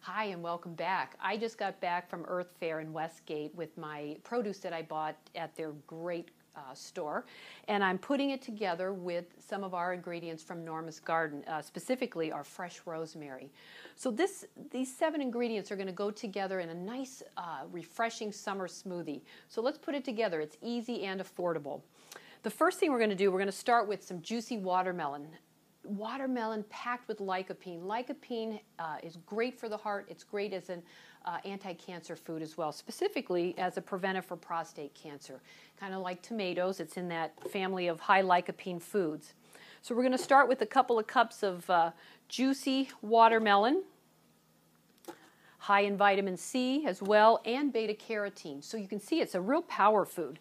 Hi and welcome back. I just got back from Earth Fair in Westgate with my produce that I bought at their great store, and I'm putting it together with some of our ingredients from Norma's garden, specifically our fresh rosemary. So these 7 ingredients are going to go together in a nice, refreshing summer smoothie. So let's put it together. It's easy and affordable. The first thing we're going to do, we're going to start with some juicy watermelon. Watermelon packed with lycopene. Lycopene is great for the heart. It's great as an anti-cancer food as well, specifically as a preventive for prostate cancer. Kind of like tomatoes, it's in that family of high lycopene foods. So we're going to start with a couple of cups of juicy watermelon, high in vitamin C as well, and beta-carotene. So you can see it's a real power food.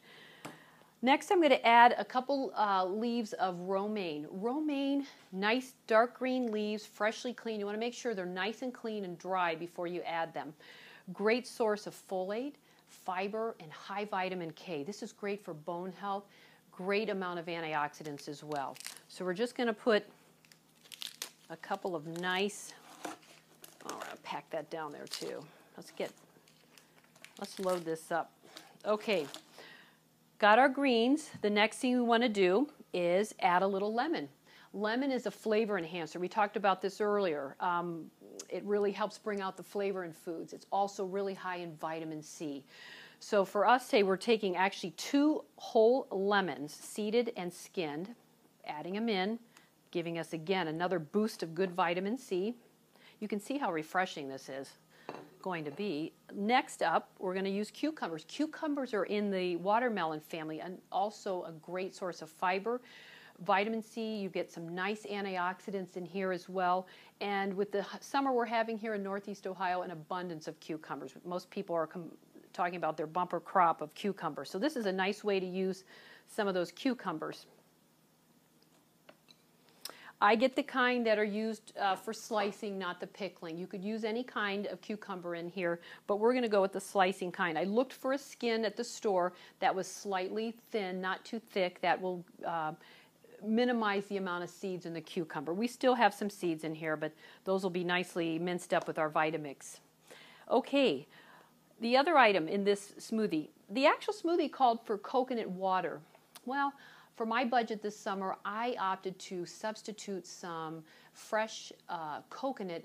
Next, I'm going to add a couple leaves of romaine. Romaine, nice dark green leaves, freshly cleaned. You want to make sure they're nice and clean and dry before you add them. Great source of folate, fiber, and high vitamin K. This is great for bone health. Great amount of antioxidants as well. So we're just going to put a couple of nice, we're going to pack that down there too. Let's load this up. Okay. Got our greens. The next thing we want to do is add a little lemon. Lemon is a flavor enhancer. We talked about this earlier. It really helps bring out the flavor in foods. It's also really high in vitamin C. So for us today, we're taking actually 2 whole lemons, seeded and skinned, adding them in, giving us again another boost of good vitamin C. You can see how refreshing this is going to be. Next up, we're going to use cucumbers. Cucumbers are in the watermelon family and also a great source of fiber. Vitamin C, you get some nice antioxidants in here as well. And with the summer we're having here in Northeast Ohio, an abundance of cucumbers. Most people are talking about their bumper crop of cucumbers. So this is a nice way to use some of those cucumbers. I get the kind that are used for slicing, not the pickling. You could use any kind of cucumber in here, but we're going to go with the slicing kind. I looked for a skin at the store that was slightly thin, not too thick, that will minimize the amount of seeds in the cucumber. We still have some seeds in here, but those will be nicely minced up with our Vitamix. Okay, the other item in this smoothie, the actual smoothie called for coconut water. Well, for my budget this summer, I opted to substitute some fresh coconut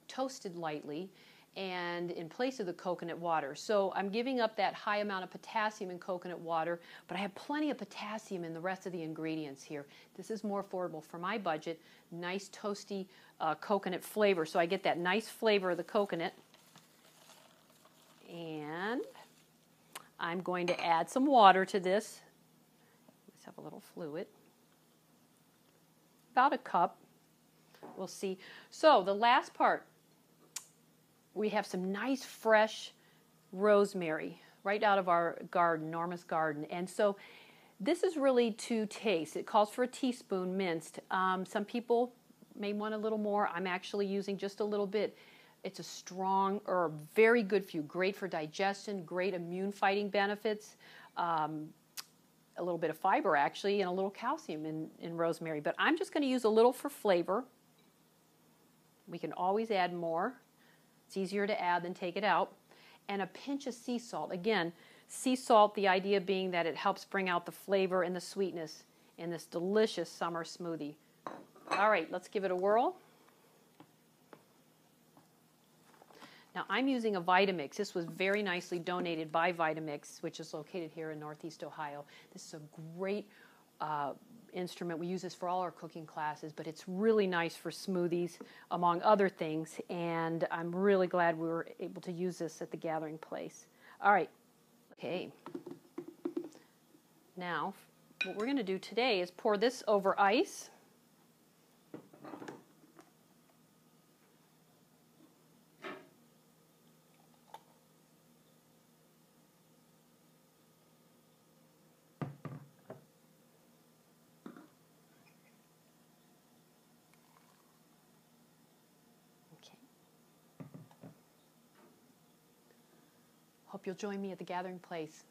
toasted lightly and in place of the coconut water. So I'm giving up that high amount of potassium in coconut water, but I have plenty of potassium in the rest of the ingredients here. This is more affordable for my budget. Nice toasty coconut flavor. So I get that nice flavor of the coconut. And I'm going to add some water to this. Have a little fluid, about a cup. We'll see. So the last part, we have some nice fresh rosemary right out of our garden, Norma's garden. And so this is really to taste. It calls for a teaspoon minced. Some people may want a little more. I'm actually using just a little bit. It's a strong herb, very good for you, great for digestion, great immune fighting benefits. A little bit of fiber actually, and a little calcium in rosemary. But I'm just going to use a little for flavor. We can always add more. It's easier to add than take it out. And a pinch of sea salt. Again, sea salt, the idea being that it helps bring out the flavor and the sweetness in this delicious summer smoothie. All right, let's give it a whirl. Now, I'm using a Vitamix. This was very nicely donated by Vitamix, which is located here in Northeast Ohio. This is a great instrument. We use this for all our cooking classes, but it's really nice for smoothies, among other things, and I'm really glad we were able to use this at the gathering place. All right. Okay. Now, what we're going to do today is pour this over ice. Hope you'll join me at the gathering place.